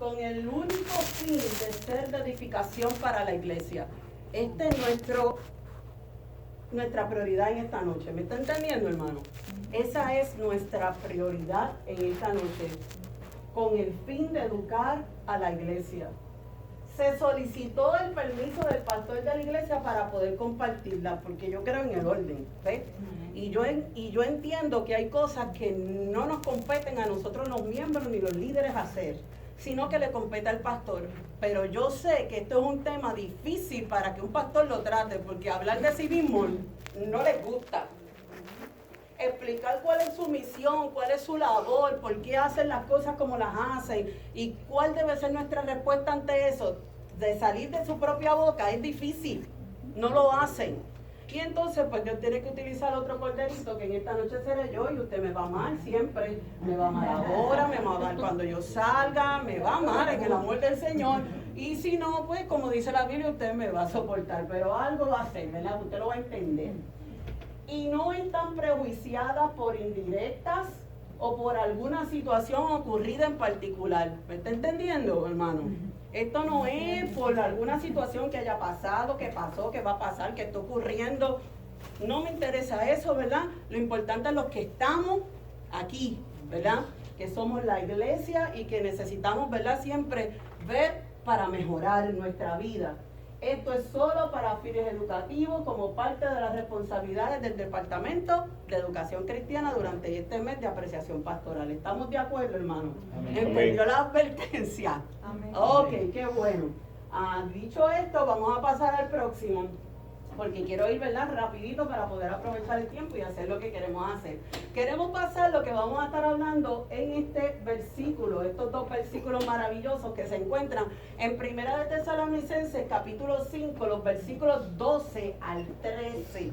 con el único fin de ser de edificación para la iglesia. Esta es nuestra prioridad en esta noche. ¿Me está entendiendo, hermano? Esa es nuestra prioridad en esta noche, con el fin de educar a la iglesia. Se solicitó el permiso del pastor de la iglesia para poder compartirla, porque yo creo en el orden, ¿ves? Y yo entiendo que hay cosas que no nos competen a nosotros los miembros ni los líderes hacer, sino que le compete al pastor. Pero yo sé que esto es un tema difícil para que un pastor lo trate, porque hablar de civismo no les gusta. Explicar cuál es su misión, cuál es su labor, por qué hacen las cosas como las hacen y cuál debe ser nuestra respuesta ante eso, de salir de su propia boca, es difícil, no lo hacen. Y entonces pues Dios tiene que utilizar otro corderito, que en esta noche seré yo, y usted me va a amar siempre, me va a amar ahora, me va a amar cuando yo salga, me va a amar en el amor del Señor, y si no, pues como dice la Biblia, usted me va a soportar, pero algo va a hacer, ¿verdad? Usted lo va a entender. Y no están prejuiciadas por indirectas o por alguna situación ocurrida en particular. ¿Me está entendiendo, hermano? Esto no es por alguna situación que haya pasado, que pasó, que va a pasar, que está ocurriendo. No me interesa eso, ¿verdad? Lo importante es los que estamos aquí, ¿verdad? Que somos la iglesia y que necesitamos, ¿verdad? Siempre ver para mejorar nuestra vida. Esto es solo para fines educativos, como parte de las responsabilidades del Departamento de Educación Cristiana durante este mes de apreciación pastoral. ¿Estamos de acuerdo, hermano? ¿Entendió la advertencia? Amén. Ok, qué bueno. Dicho esto, vamos a pasar al próximo, porque quiero ir, ¿verdad?, rapidito para poder aprovechar el tiempo y hacer lo que queremos hacer. Queremos pasar lo que vamos a estar hablando en este versículo, estos dos versículos maravillosos que se encuentran en Primera de Tesalonicenses, capítulo 5, los versículos 12 al 13.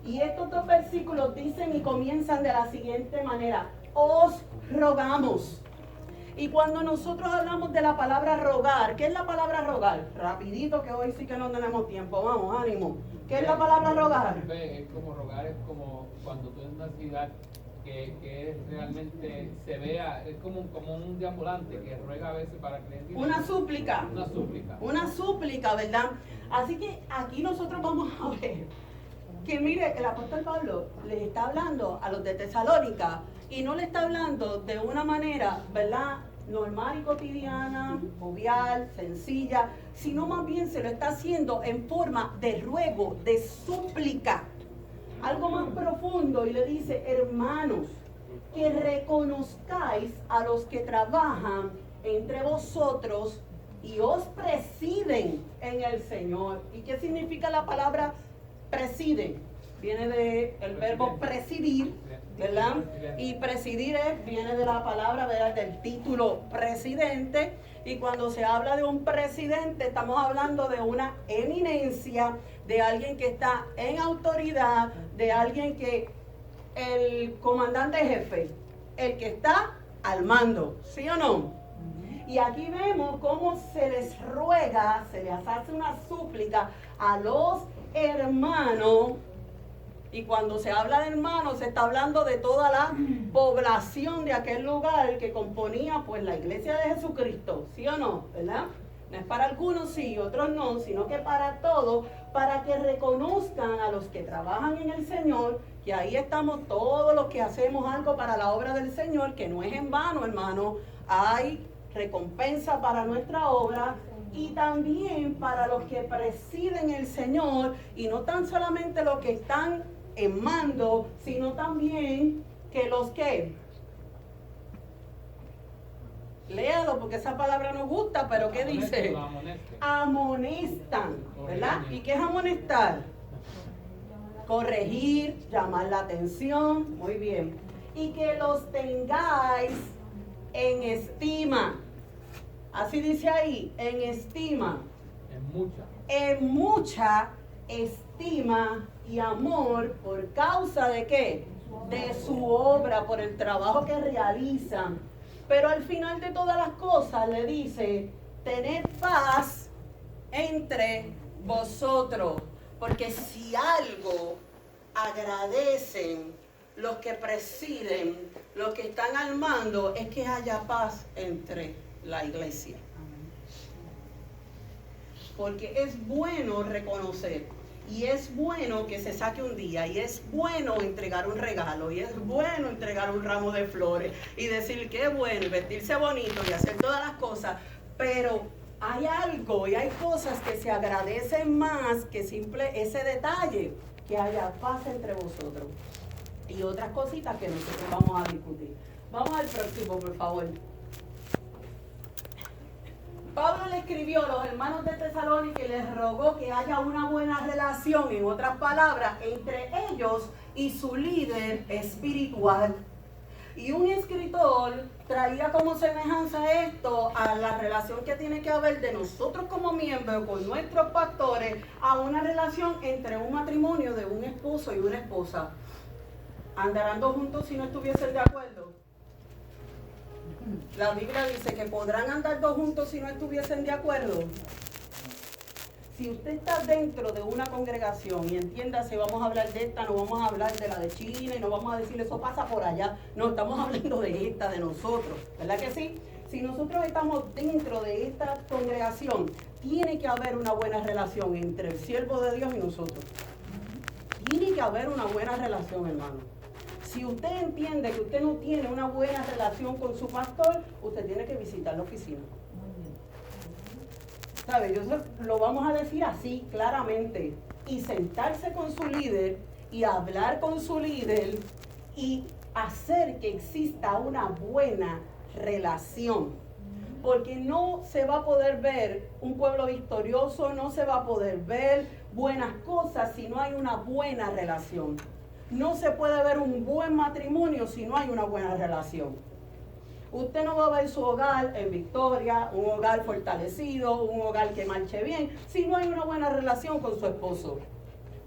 Y estos dos versículos dicen y comienzan de la siguiente manera: os rogamos. Y cuando nosotros hablamos de la palabra rogar, ¿qué es la palabra rogar? Rapidito, que hoy sí que no tenemos tiempo, vamos, ánimo. ¿Qué es la palabra rogar? Es como rogar, es como cuando tú en una ciudad que realmente se vea, es como un deambulante que ruega a veces para que... Una súplica. Una súplica. Una súplica, ¿verdad? Así que aquí nosotros vamos a ver que, mire, el apóstol Pablo le está hablando a los de Tesalónica y no le está hablando de una manera, ¿verdad?, normal y cotidiana, jovial, sencilla, sino más bien se lo está haciendo en forma de ruego, de súplica, algo más profundo, y le dice: hermanos, que reconozcáis a los que trabajan entre vosotros y os presiden en el Señor. ¿Y qué significa la palabra presiden? Viene del verbo presidir, ¿verdad? Y presidir viene de la palabra, ¿verdad?, del título presidente. Y cuando se habla de un presidente, estamos hablando de una eminencia, de alguien que está en autoridad, de alguien que el comandante jefe, el que está al mando, ¿sí o no? Y aquí vemos cómo se les ruega, se les hace una súplica a los hermanos. Y cuando se habla de hermanos, se está hablando de toda la población de aquel lugar que componía pues la iglesia de Jesucristo, ¿sí o no? ¿Verdad? No es para algunos sí, otros no, sino que para todos, para que reconozcan a los que trabajan en el Señor, que ahí estamos todos los que hacemos algo para la obra del Señor, que no es en vano, hermano. Hay recompensa para nuestra obra, y también para los que presiden el Señor, y no tan solamente los que están en mando, sino también que los que... Léalo porque esa palabra nos gusta, pero ¿qué dice? Amonestan, ¿verdad? ¿Y qué es amonestar? Corregir, llamar la atención, muy bien. Y que los tengáis en estima. Así dice ahí, en estima. En mucha estima y amor, ¿por causa de qué? De su obra, por el trabajo que realizan. Pero al final de todas las cosas le dice: tened paz entre vosotros. Porque si algo agradecen los que presiden, los que están al mando, es que haya paz entre la iglesia. Porque es bueno reconocer, y es bueno que se saque un día, y es bueno entregar un regalo, y es bueno entregar un ramo de flores, y decir que es bueno, y vestirse bonito, y hacer todas las cosas, pero hay algo, y hay cosas que se agradecen más que simple ese detalle, que haya paz entre vosotros, y otras cositas que nosotros vamos a discutir. Vamos al próximo, por favor. Pablo le escribió a los hermanos de Tesalónica y les rogó que haya una buena relación, en otras palabras, entre ellos y su líder espiritual. Y un escritor traía como semejanza esto a la relación que tiene que haber de nosotros como miembros con nuestros pastores a una relación entre un matrimonio de un esposo y una esposa. ¿Andarán dos juntos si no estuviesen de acuerdo? La Biblia dice que podrán andar dos juntos si no estuviesen de acuerdo. Si usted está dentro de una congregación, y entiéndase, vamos a hablar de esta, no vamos a hablar de la de China, y no vamos a decir eso pasa por allá. No, estamos hablando de esta, de nosotros, ¿verdad que sí? Si nosotros estamos dentro de esta congregación, tiene que haber una buena relación entre el siervo de Dios y nosotros. Tiene que haber una buena relación, hermano. Si usted entiende que usted no tiene una buena relación con su pastor, usted tiene que visitar la oficina. ¿Sabe? Lo vamos a decir así, claramente. Y sentarse con su líder y hablar con su líder y hacer que exista una buena relación. Porque no se va a poder ver un pueblo victorioso, no se va a poder ver buenas cosas si no hay una buena relación. No se puede ver un buen matrimonio si no hay una buena relación. Usted no va a ver su hogar en victoria, un hogar fortalecido, un hogar que marche bien, si no hay una buena relación con su esposo.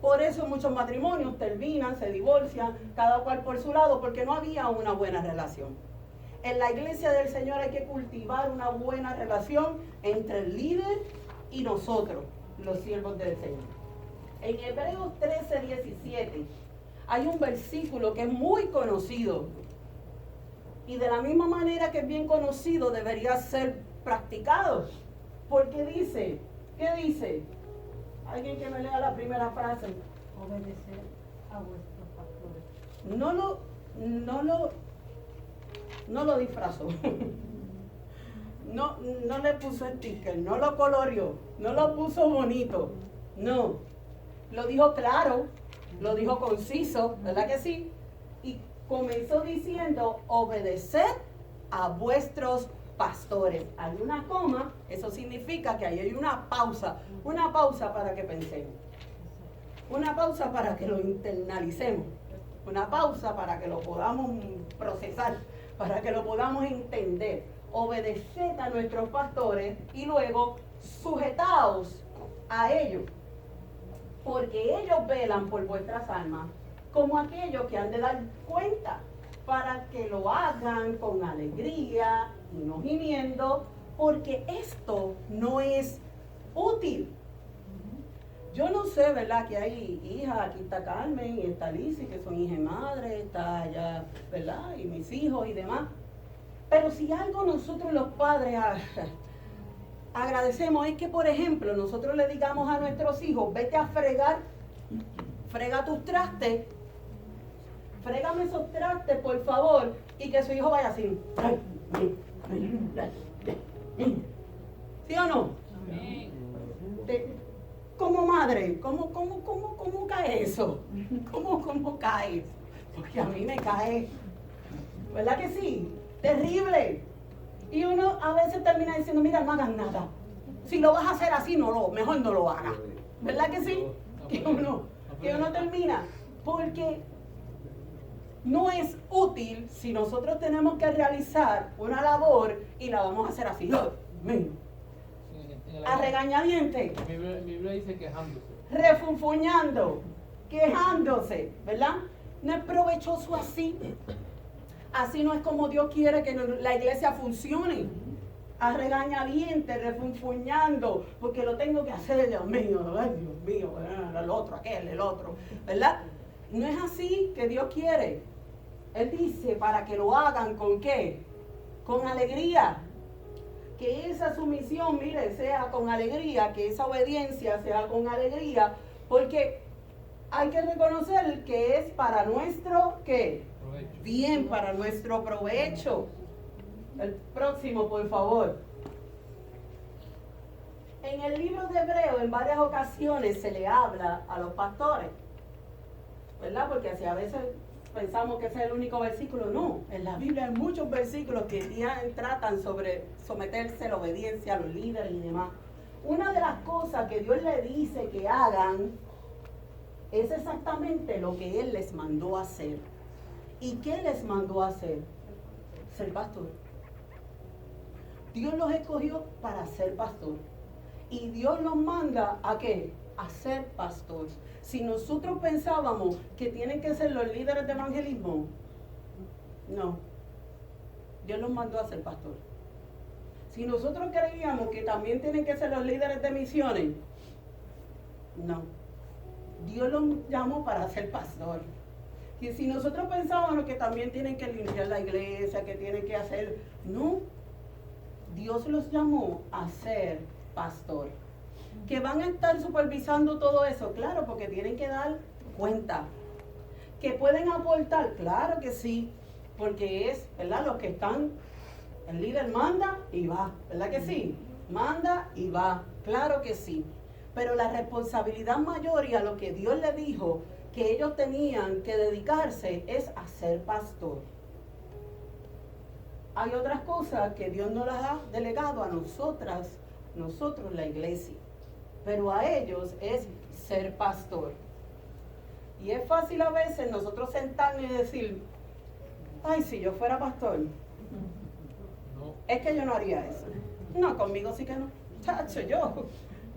Por eso muchos matrimonios terminan, se divorcian, cada cual por su lado, porque no había una buena relación. En la iglesia del Señor hay que cultivar una buena relación entre el líder y nosotros, los siervos del Señor. En Hebreos 13:17 hay un versículo que es muy conocido. Y de la misma manera que es bien conocido, debería ser practicado. Porque dice, ¿qué dice? Alguien que me lea la primera frase. Obedecer a vuestros pastores. No lo disfrazó. No le puso sticker, no lo coloreó, no lo puso bonito. No. Lo dijo claro, lo dijo conciso, ¿verdad que sí? Y comenzó diciendo, obedeced a vuestros pastores. Hay una coma, eso significa que ahí hay una pausa para que pensemos, una pausa para que lo internalicemos, una pausa para que lo podamos procesar, para que lo podamos entender. Obedeced a nuestros pastores y luego sujetaos a ellos, porque ellos velan por vuestras almas, como aquellos que han de dar cuenta, para que lo hagan con alegría y no gimiendo, porque esto no es útil. Yo no sé, ¿verdad? Que hay hijas, aquí está Carmen y está Lizzy, que son hijas madre, está allá, ¿verdad? Y mis hijos y demás. Pero si algo nosotros los padres agradecemos es que, por ejemplo, nosotros le digamos a nuestros hijos, vete a fregar, frega tus trastes, frégame esos trastes, por favor, y que su hijo vaya así. ¿Sí o no? Como madre, ¿cómo cae eso? ¿Cómo cae eso? Porque a mí me cae, ¿verdad que sí? Terrible. Y uno a veces termina diciendo, mira, no hagas nada. Si lo vas a hacer así, mejor no lo hagas. ¿Verdad que sí? Que uno termina. Porque no es útil si nosotros tenemos que realizar una labor y la vamos a hacer así. A regañadientes. Mi Biblia dice quejándose. Refunfuñando, quejándose, ¿verdad? No es provechoso así. Así no es como Dios quiere que la iglesia funcione. A regañadientes, refunfuñando, porque lo tengo que hacer, Dios mío, el otro, el otro, ¿verdad? No es así que Dios quiere. Él dice para que lo hagan ¿con qué? Con alegría. que esa sumisión, mire, sea con alegría, que esa obediencia sea con alegría, porque hay que reconocer que es para nuestro, ¿qué? Provecho. Bien, para nuestro provecho. El próximo, por favor. En el libro de Hebreo, en varias ocasiones se le habla a los pastores, ¿verdad? Porque así a veces pensamos que ese es el único versículo. No, en la Biblia hay muchos versículos que ya tratan sobre someterse a la obediencia a los líderes y demás. Una de las cosas que Dios le dice que hagan es exactamente lo que Él les mandó a hacer. ¿Y qué les mandó a hacer? Ser pastor. Dios los escogió para ser pastor. Y Dios nos manda ¿a qué? A ser pastor. Si nosotros pensábamos que tienen que ser los líderes de evangelismo, no. Dios nos mandó a ser pastor. Si nosotros creíamos que también tienen que ser los líderes de misiones, no. Dios los llamó para ser pastor. Y si nosotros pensábamos que también tienen que limpiar la iglesia, que tienen que hacer, no. Dios los llamó a ser pastor. Que van a estar supervisando todo eso, claro, porque tienen que dar cuenta. Que pueden aportar, claro que sí, porque es, ¿verdad? Los que están, el líder manda y va, ¿verdad que sí? Manda y va, claro que sí. Pero la responsabilidad mayor y a lo que Dios le dijo que ellos tenían que dedicarse es a ser pastor. Hay otras cosas que Dios nos las ha delegado a nosotros la iglesia. Pero a ellos es ser pastor. Y es fácil a veces nosotros sentarnos y decir, ay, si yo fuera pastor, No. es que yo no haría eso. No, conmigo sí que no. Chacho, yo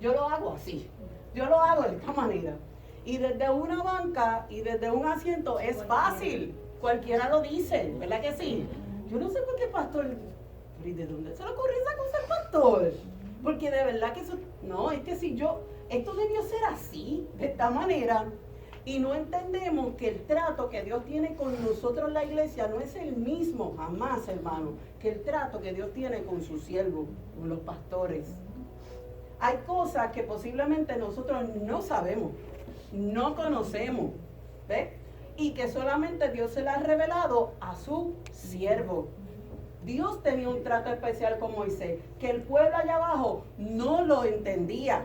lo hago así. Yo lo hago de esta manera. Y desde una banca y desde un asiento es fácil. Cualquiera lo dice, ¿verdad que sí? Yo no sé por qué pastor, ¿y de dónde se le ocurrió esa cosa al pastor? Porque de verdad que eso, no, es que si esto debió ser así, de esta manera, y no entendemos que el trato que Dios tiene con nosotros la iglesia no es el mismo, jamás, hermano, que el trato que Dios tiene con sus siervos, con los pastores. Hay cosas que posiblemente nosotros no sabemos, no conocemos, ¿ves? Y que solamente Dios se las ha revelado a su siervo. Dios tenía un trato especial con Moisés, que el pueblo allá abajo no lo entendía.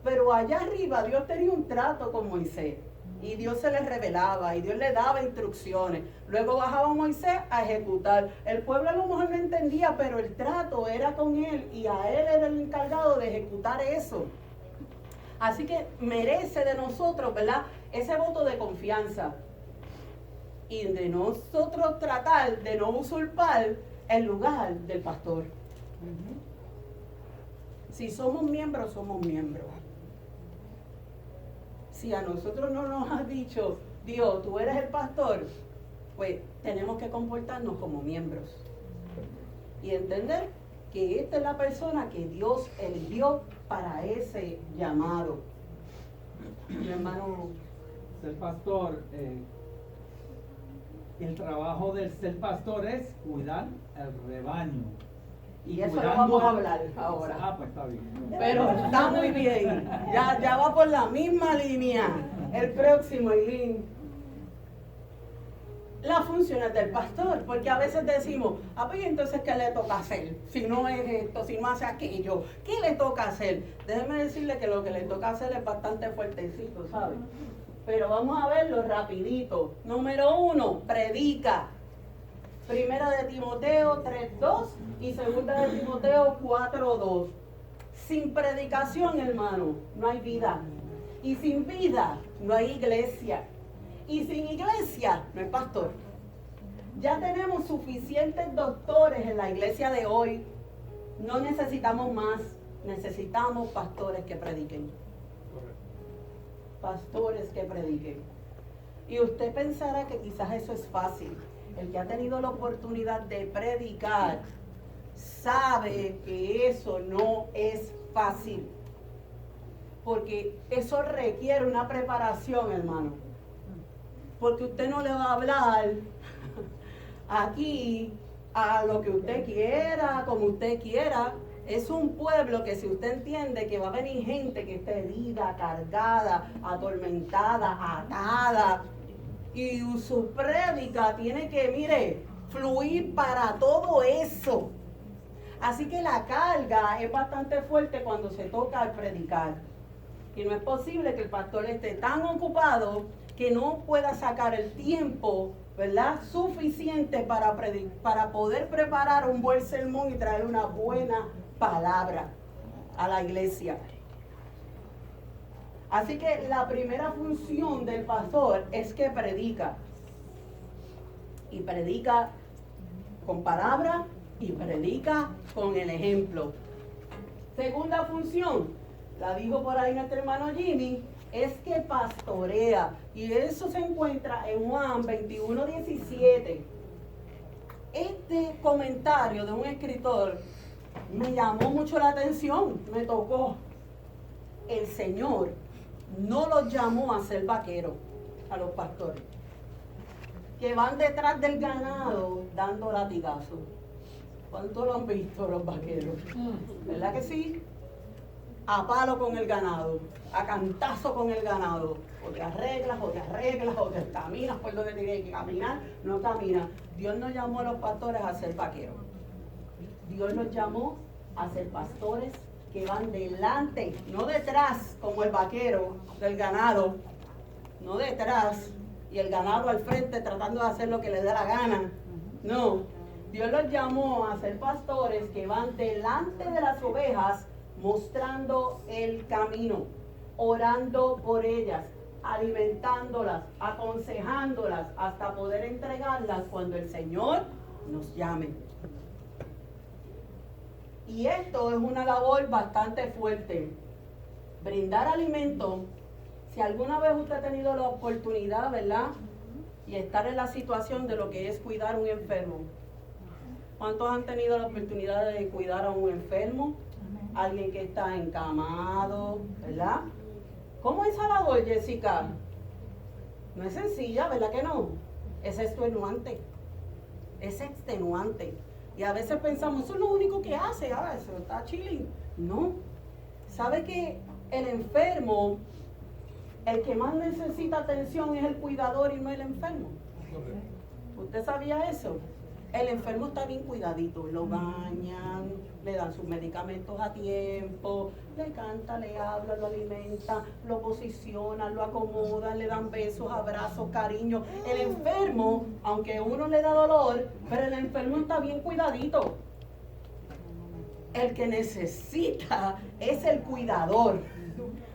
Pero allá arriba Dios tenía un trato con Moisés. Y Dios se le revelaba, y Dios le daba instrucciones. Luego bajaba Moisés a ejecutar. El pueblo a lo mejor no entendía, pero el trato era con él, y a él era el encargado de ejecutar eso. Así que merece de nosotros, ¿verdad?, ese voto de confianza. Y de nosotros tratar de no usurpar el lugar del pastor. Si somos miembros, somos miembros. Si a nosotros no nos ha dicho, Dios, tú eres el pastor, pues tenemos que comportarnos como miembros. Y entender que esta es la persona que Dios eligió para ese llamado. Mi hermano. Ser pastor, el trabajo del ser pastor es cuidar el rebaño. Y eso lo vamos a hablar ahora. Ah, pues está bien. Pero está muy bien. Ya va por la misma línea. El próximo, Eileen. Las funciones del pastor, porque a veces decimos, pues entonces ¿qué le toca hacer? Si no es esto, si no hace aquello, ¿qué le toca hacer? Déjeme decirle que lo que le toca hacer es bastante fuertecito, ¿sabe? Pero vamos a verlo rapidito. Número 1, predica. Primera de Timoteo 3:2 y segunda de Timoteo 4:2. Sin predicación, hermano, no hay vida. Y sin vida, no hay iglesia. Y sin iglesia, no hay pastor. Ya tenemos suficientes doctores en la iglesia de hoy. No necesitamos más. Necesitamos pastores que prediquen. Pastores que prediquen. Y usted pensará que quizás eso es fácil. El que ha tenido la oportunidad de predicar sabe que eso no es fácil. Porque eso requiere una preparación, hermano. Porque usted no le va a hablar aquí a lo que usted quiera, como usted quiera. Es un pueblo que si usted entiende que va a venir gente que esté herida, cargada, atormentada, atada, y su prédica tiene que, mire, fluir para todo eso. Así que la carga es bastante fuerte cuando se toca al predicar. Y no es posible que el pastor esté tan ocupado que no pueda sacar el tiempo, ¿verdad?, suficiente para poder preparar un buen sermón y traer una buena palabra a la iglesia. Así que la primera función del pastor es que predica. Y predica con palabra y predica con el ejemplo. Segunda función, la dijo por ahí nuestro hermano Jimmy, es que pastorea. Y eso se encuentra en Juan 21:17. Este comentario de un escritor me llamó mucho la atención, me tocó. El Señor no los llamó a ser vaqueros, a los pastores, que van detrás del ganado dando latigazos. ¿Cuánto lo han visto los vaqueros? ¿Verdad que sí? A palo con el ganado, a cantazo con el ganado. O te arreglas, o te caminas por donde tienes que caminar, no caminas. Dios no llamó a los pastores a ser vaqueros. Dios los llamó a ser pastores que van delante, no detrás, como el vaquero del ganado, no detrás, y el ganado al frente tratando de hacer lo que le dé la gana. No, Dios los llamó a ser pastores que van delante de las ovejas, mostrando el camino, orando por ellas, alimentándolas, aconsejándolas, hasta poder entregarlas cuando el Señor nos llame. Y esto es una labor bastante fuerte. Brindar alimento. Si alguna vez usted ha tenido la oportunidad, ¿verdad?, y estar en la situación de lo que es cuidar a un enfermo. ¿Cuántos han tenido la oportunidad de cuidar a un enfermo? Alguien que está encamado, ¿verdad? ¿Cómo es esa labor, Jessica? No es sencilla, ¿verdad que no? Es extenuante. Es extenuante. Y a veces pensamos, eso es lo único que hace, eso está chilling. No. ¿Sabe que el enfermo, el que más necesita atención es el cuidador y no el enfermo? ¿Usted sabía eso? El enfermo está bien cuidadito, lo bañan, le dan sus medicamentos a tiempo, le canta, le habla, lo alimenta, lo posicionan, lo acomodan, le dan besos, abrazos, cariño. El enfermo, aunque uno le da dolor, pero el enfermo está bien cuidadito. El que necesita es el cuidador,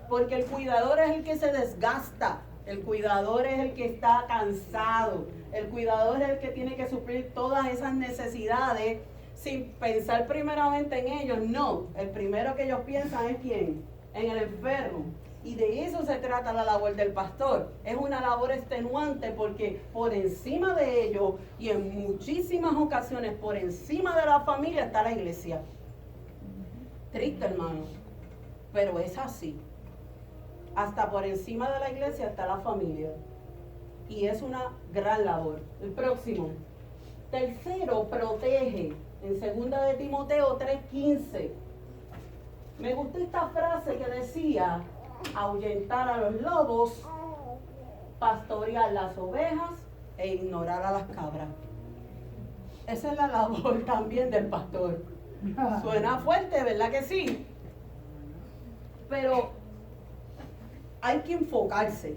porque el cuidador es el que se desgasta. El cuidador es el que está cansado. El cuidador es el que tiene que suplir todas esas necesidades sin pensar primeramente en ellos. No, el primero que ellos piensan es ¿quién? En el enfermo. Y de eso se trata la labor del pastor. Es una labor extenuante porque por encima de ello y en muchísimas ocasiones por encima de la familia está la iglesia. Triste, hermano, pero es así. Hasta por encima de la iglesia está la familia. Y es una gran labor. El próximo. Tercero, protege. En 2 de Timoteo 3:15. Me gusta esta frase que decía, ahuyentar a los lobos, pastorear las ovejas e ignorar a las cabras. Esa es la labor también del pastor. Suena fuerte, ¿verdad que sí? Pero hay que enfocarse,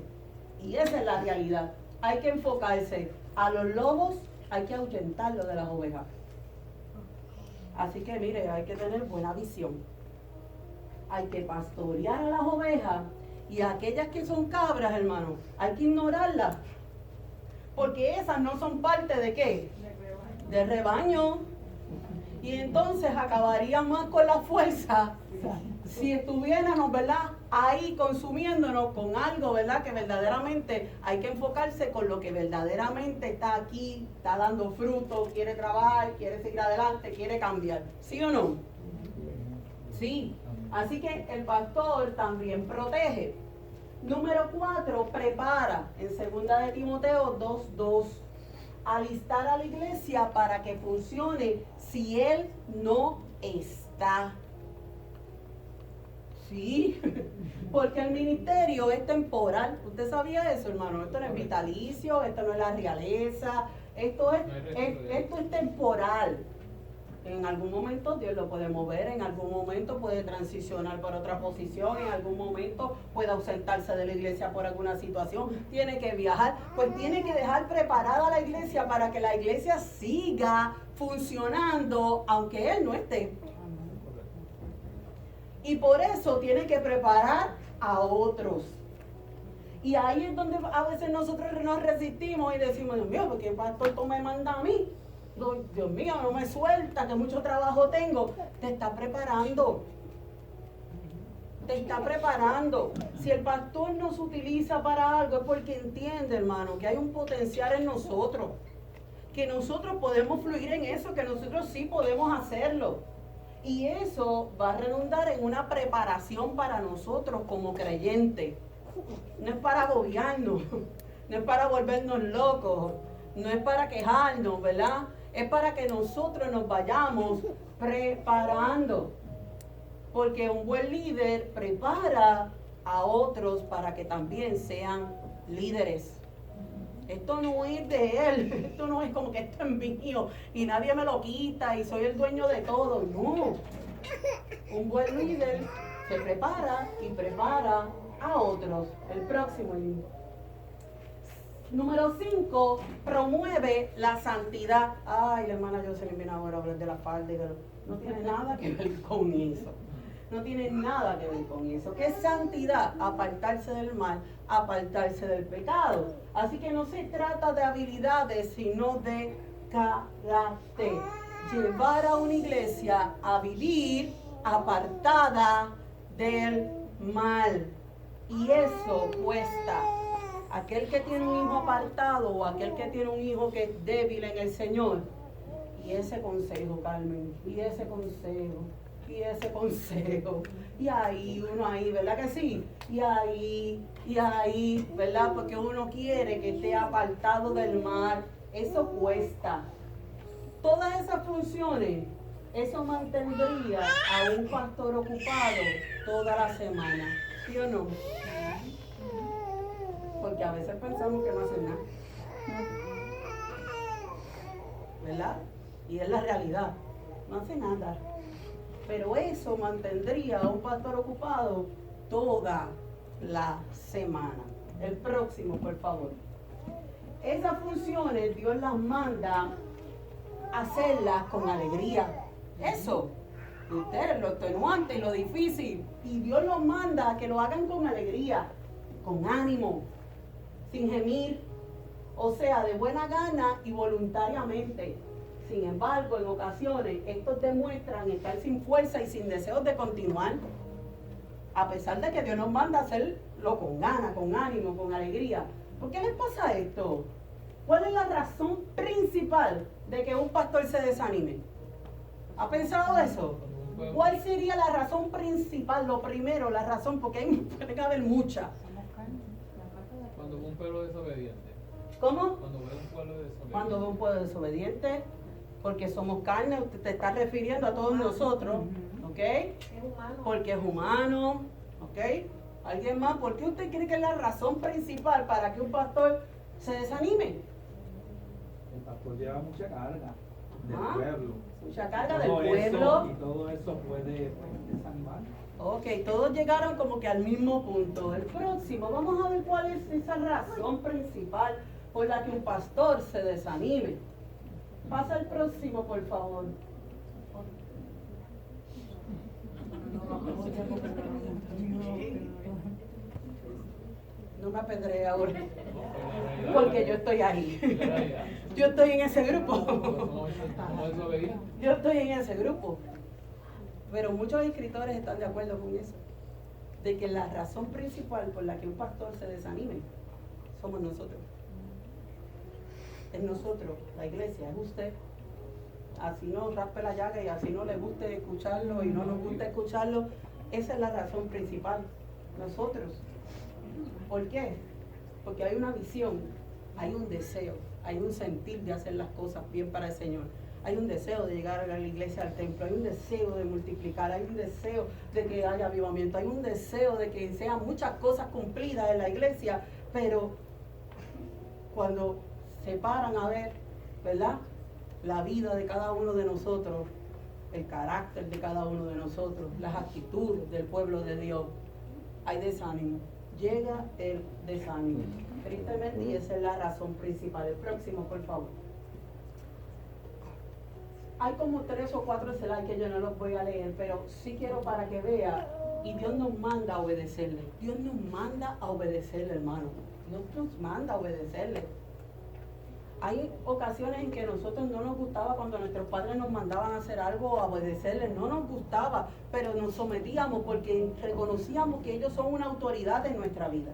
y esa es la realidad. Hay que enfocarse. A los lobos hay que ahuyentarlos de las ovejas. Así que mire, hay que tener buena visión. Hay que pastorear a las ovejas, y aquellas que son cabras, hermano, hay que ignorarlas, porque esas no son parte de ¿qué? Del rebaño. Y entonces acabarían más con la fuerza si estuviéramos, ¿verdad?, ahí consumiéndonos con algo, ¿verdad?, que verdaderamente hay que enfocarse con lo que verdaderamente está aquí, está dando fruto, quiere trabajar, quiere seguir adelante, quiere cambiar. ¿Sí o no? Sí. Así que el pastor también protege. Número 4, prepara. En 2 de Timoteo 2:2. alistar a la iglesia para que funcione si Él no está. Sí, porque el ministerio es temporal. ¿Usted sabía eso, hermano? Esto no es vitalicio, esto no es la realeza, esto es temporal. En algún momento Dios lo puede mover, en algún momento puede transicionar para otra posición, en algún momento puede ausentarse de la iglesia por alguna situación, tiene que viajar, pues tiene que dejar preparada la iglesia para que la iglesia siga funcionando aunque Él no esté. Y por eso tiene que preparar a otros. Y ahí es donde a veces nosotros nos resistimos y decimos, Dios mío, ¿por qué el pastor tú me manda a mí? Dios mío, no me suelta, que mucho trabajo tengo. Te está preparando. Te está preparando. Si el pastor nos utiliza para algo es porque entiende, hermano, que hay un potencial en nosotros. Que nosotros podemos fluir en eso, que nosotros sí podemos hacerlo. Y eso va a redundar en una preparación para nosotros como creyentes. No es para agobiarnos, no es para volvernos locos, no es para quejarnos, ¿verdad? Es para que nosotros nos vayamos preparando. Porque un buen líder prepara a otros para que también sean líderes. Esto no es de él, esto no es como que esto es mío y nadie me lo quita y soy el dueño de todo. No. Un buen líder se prepara y prepara a otros. El próximo libro. Número 5, promueve la santidad. Ay, la hermana Jocelyn viene ahora a hablar de la falda y de no tiene nada que ver con eso. No tiene nada que ver con eso. ¿Qué es santidad? Apartarse del mal, apartarse del pecado. Así que no se trata de habilidades, sino de carácter. Llevar a una iglesia a vivir apartada del mal. Y eso cuesta. Aquel que tiene un hijo apartado o aquel que tiene un hijo que es débil en el Señor. Y ese consejo, Carmen, y ese consejo. Y ese consejo, y ahí, uno ahí, ¿verdad que sí? Y ahí, ¿verdad? Porque uno quiere que esté apartado del mal, eso cuesta. Todas esas funciones, eso mantendría a un pastor ocupado toda la semana, ¿sí o no? Porque a veces pensamos que no hacen nada, ¿verdad? Y es la realidad, no hace nada. Pero eso mantendría a un pastor ocupado toda la semana. El próximo, por favor. Esas funciones Dios las manda a hacerlas con alegría. Eso. Ustedes, lo extenuante y lo difícil. Y Dios los manda a que lo hagan con alegría, con ánimo, sin gemir. O sea, de buena gana y voluntariamente. Sin embargo, en ocasiones, estos demuestran estar sin fuerza y sin deseos de continuar. A pesar de que Dios nos manda a hacerlo con ganas, con ánimo, con alegría. ¿Por qué les pasa esto? ¿Cuál es la razón principal de que un pastor se desanime? ¿Ha pensado eso? ¿Cuál sería la razón principal? Lo primero, la razón, porque puede que haber muchas. Cuando un pueblo desobediente. ¿Cómo? Cuando ve un pueblo desobediente. Cuando ve un pueblo desobediente. Porque somos carne, usted te está refiriendo a todos nosotros, ¿ok? Es humano. Porque es humano, ¿ok? ¿Alguien más? ¿Por qué usted cree que es la razón principal para que un pastor se desanime? El pastor lleva mucha carga del Ajá. pueblo. Mucha carga del Todo eso, pueblo. y todo eso puede desanimar. Ok, todos llegaron como que al mismo punto. El próximo, vamos a ver cuál es esa razón principal por la que un pastor se desanime. Pasa el próximo, por favor. No me apedree ahora, porque yo estoy ahí. Yo estoy en ese grupo. Yo estoy en ese grupo. Pero muchos escritores están de acuerdo con eso. De que la razón principal por la que un pastor se desanime somos nosotros. Es nosotros, la iglesia, es usted. Así no raspe la llaga y así no le guste escucharlo y no nos gusta escucharlo. Esa es la razón principal. Nosotros. ¿Por qué? Porque hay una visión, hay un deseo. hay un sentir de hacer las cosas bien para el Señor. Hay un deseo de llegar a la iglesia, al templo, hay un deseo de multiplicar, hay un deseo de que haya avivamiento, hay un deseo de que sean muchas cosas cumplidas en la iglesia, pero cuando se paran a ver, ¿verdad?, la vida de cada uno de nosotros, el carácter de cada uno de nosotros, las actitudes del pueblo de Dios, hay desánimo, llega el desánimo, tristemente, y esa es la razón principal. El próximo, por favor. Hay como 3 o 4 slides que yo no los voy a leer, pero sí quiero para que vea, y Dios nos manda a obedecerle. Dios nos manda a obedecerle, hermano. Dios nos manda a obedecerle. Hay ocasiones en que nosotros no nos gustaba cuando nuestros padres nos mandaban a hacer algo, a obedecerles, no nos gustaba, pero nos sometíamos porque reconocíamos que ellos son una autoridad en nuestra vida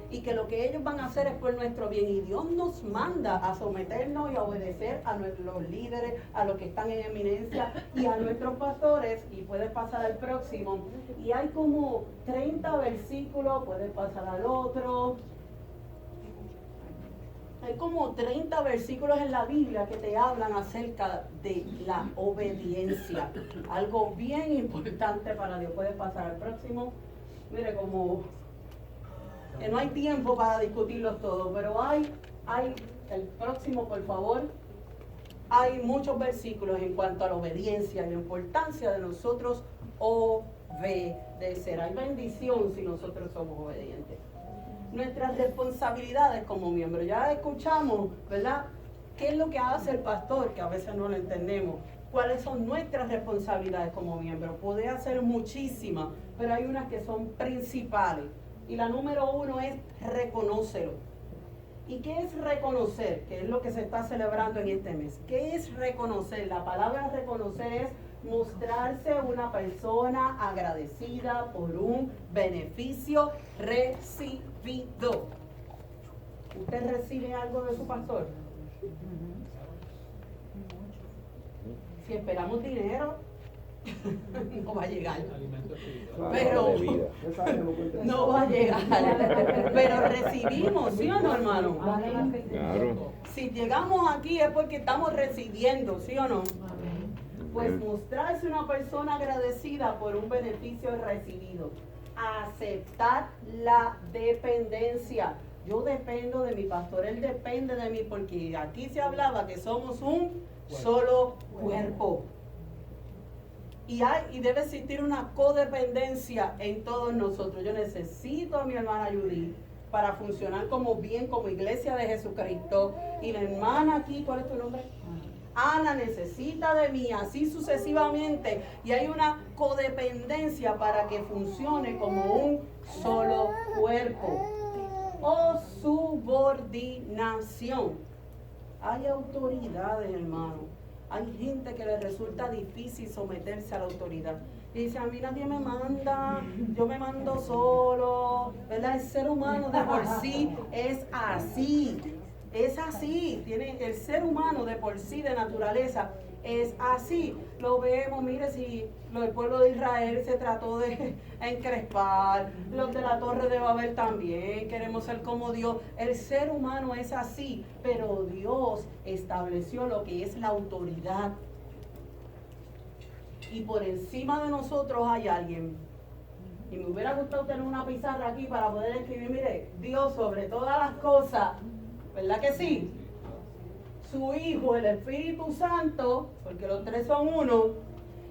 y que lo que ellos van a hacer es por nuestro bien, y Dios nos manda a someternos y a obedecer a los líderes, a los que están en eminencia y a nuestros pastores. Y puede pasar al próximo, y hay como 30 versículos, puede pasar al otro. Hay como 30 versículos en la Biblia que te hablan acerca de la obediencia. Algo bien importante para Dios. Puedes pasar al próximo. Mire, como que no hay tiempo para discutirlos todos, pero hay el próximo, por favor. Hay muchos versículos en cuanto a la obediencia y la importancia de nosotros obedecer. Hay bendición si nosotros somos obedientes. Nuestras responsabilidades como miembros. Ya escuchamos, ¿verdad?, qué es lo que hace el pastor, que a veces no lo entendemos. ¿Cuáles son nuestras responsabilidades como miembros? Puede hacer muchísimas, pero hay unas que son principales. Y la número 1 es reconócelo. ¿Y qué es reconocer? Que es lo que se está celebrando en este mes. ¿Qué es reconocer? La palabra reconocer es mostrarse una persona agradecida por un beneficio recibido. ¿Usted recibe algo de su pastor? Si esperamos dinero, no va a llegar. Pero no va a llegar. Pero recibimos, ¿sí o no, hermano? Claro. Si llegamos aquí es porque estamos recibiendo, ¿sí o no? Pues mostrarse una persona agradecida por un beneficio recibido. Aceptar la dependencia. Yo dependo de mi pastor, él depende de mí, porque aquí se hablaba que somos un solo cuerpo. Y debe existir una codependencia en todos nosotros. Yo necesito a mi hermana Judy para funcionar como iglesia de Jesucristo. Y la hermana aquí, ¿cuál es tu nombre? Ana necesita de mí, así sucesivamente. Y hay una codependencia para que funcione como un solo cuerpo. O subordinación. Hay autoridades, hermano. Hay gente que le resulta difícil someterse a la autoridad. Y dice, a mí nadie me manda, yo me mando solo. ¿Verdad? El ser humano de por sí es así. Es así, el ser humano de por sí, de naturaleza, es así. Lo vemos, mire, si el pueblo de Israel se trató de encrespar, los de la Torre de Babel también, queremos ser como Dios. El ser humano es así, pero Dios estableció lo que es la autoridad. Y por encima de nosotros hay alguien. Y me hubiera gustado tener una pizarra aquí para poder escribir, mire, Dios sobre todas las cosas. ¿Verdad que sí? Su Hijo, el Espíritu Santo, porque los tres son uno,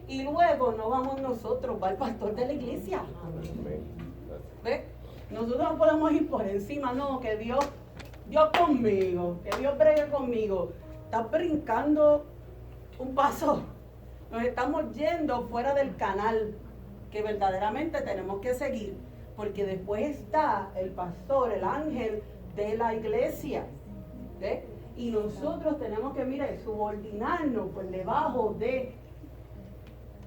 y luego no vamos nosotros, va el pastor de la iglesia. ¿Ves? Nosotros no podemos ir por encima, no, que Dios conmigo, que Dios bregue conmigo. Estás brincando un paso. Nos estamos yendo fuera del canal que verdaderamente tenemos que seguir, porque después está el pastor, el ángel de la iglesia. ¿Ve? Y nosotros tenemos que, mire, subordinarnos por debajo de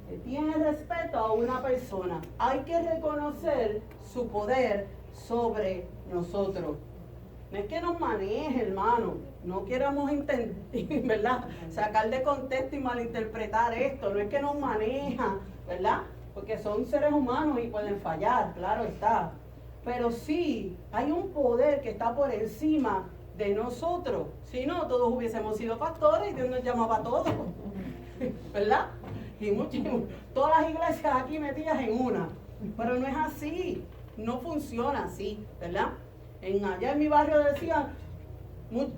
que tiene respeto a una persona. Hay que reconocer su poder sobre nosotros. No es que nos maneje, hermano. No queramos ¿verdad?, sacar de contexto y malinterpretar esto. No es que nos maneja, ¿verdad? Porque son seres humanos y pueden fallar, claro está. Pero sí, hay un poder que está por encima de nosotros. Si no, todos hubiésemos sido pastores y Dios nos llamaba a todos, ¿verdad? Y todas las iglesias aquí metidas en una, pero no es así, no funciona así, ¿verdad? Allá en mi barrio decían,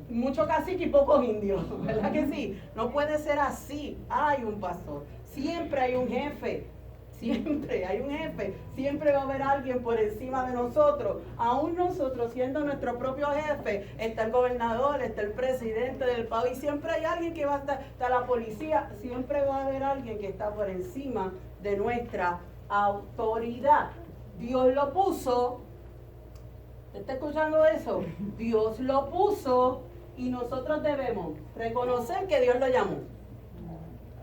mucho cacique y pocos indios, ¿verdad que sí? No puede ser así. Hay un pastor, siempre hay un jefe, siempre hay un jefe, siempre va a haber alguien por encima de nosotros. Aún nosotros siendo nuestro propio jefe, está el gobernador, está el presidente del país, siempre hay alguien que va a estar, está la policía, siempre va a haber alguien que está por encima de nuestra autoridad. Dios lo puso. ¿Está escuchando eso? Dios lo puso y nosotros debemos reconocer que Dios lo llamó.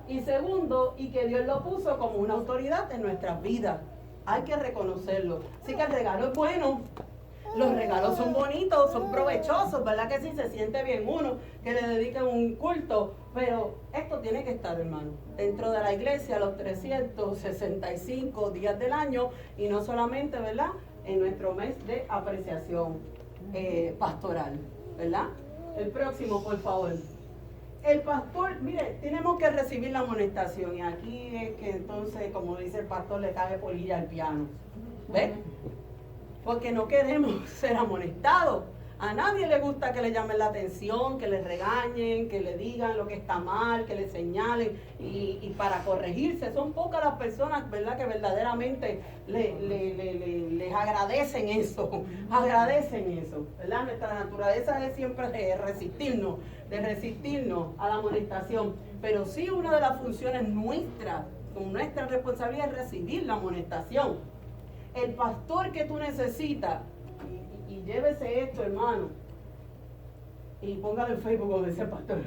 Y segundo, y que Dios lo puso como una autoridad en nuestras vidas. Hay que reconocerlo. Así que el regalo es bueno. Los regalos son bonitos, son provechosos, ¿verdad que sí? Se siente bien uno que le dedica un culto. Pero esto tiene que estar, hermano, dentro de la iglesia los 365 días del año y no solamente, ¿verdad?, en nuestro mes de apreciación pastoral, ¿verdad? El próximo, por favor. El pastor, mire, tenemos que recibir la amonestación y aquí es que entonces, como dice el pastor, le cabe polilla al piano. ¿Ves? Porque no queremos ser amonestados. A nadie le gusta que le llamen la atención, que le regañen, que le digan lo que está mal, que le señalen y para corregirse. Son pocas las personas, ¿verdad?, que verdaderamente les agradecen eso, ¿verdad? Nuestra naturaleza es siempre de resistirnos a la amonestación. Pero sí, una de las funciones nuestras, con nuestra responsabilidad, es recibir la amonestación. El pastor que tú necesitas, y llévese esto, hermano, y póngalo en Facebook como decía el pastor.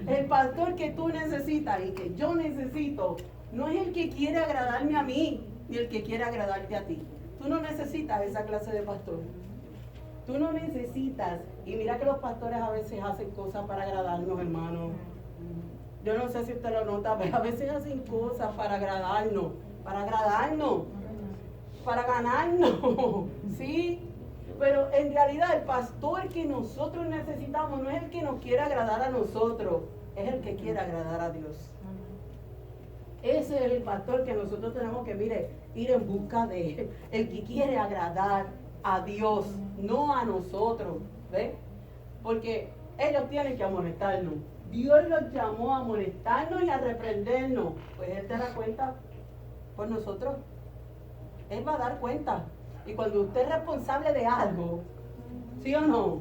El pastor que tú necesitas y que yo necesito no es el que quiere agradarme a mí ni el que quiere agradarte a ti. Tú no necesitas esa clase de pastor. Tú no necesitas, y mira que los pastores a veces hacen cosas para agradarnos, hermano. Yo no sé si usted lo nota, pero a veces hacen cosas para agradarnos, para ganarnos, ¿sí? Pero en realidad el pastor que nosotros necesitamos no es el que nos quiere agradar a nosotros, es el que quiere agradar a Dios. Ese es el pastor que nosotros tenemos que, mire, ir en busca de él, el que quiere agradar a Dios, no a nosotros, ¿ves? Porque ellos tienen que amonestarnos. Dios los llamó a amonestarnos y a reprendernos. Pues Él te da cuenta por nosotros. Él va a dar cuenta. Y cuando usted es responsable de algo, ¿sí o no?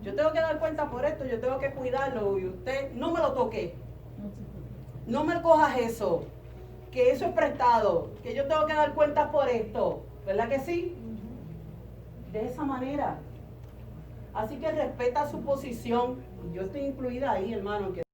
Yo tengo que dar cuenta por esto, yo tengo que cuidarlo y usted no me lo toque. No me cojas eso, que eso es prestado, que yo tengo que dar cuenta por esto. ¿Verdad que sí? De esa manera. Así que respeta su posición. Yo estoy incluida ahí, hermano. Que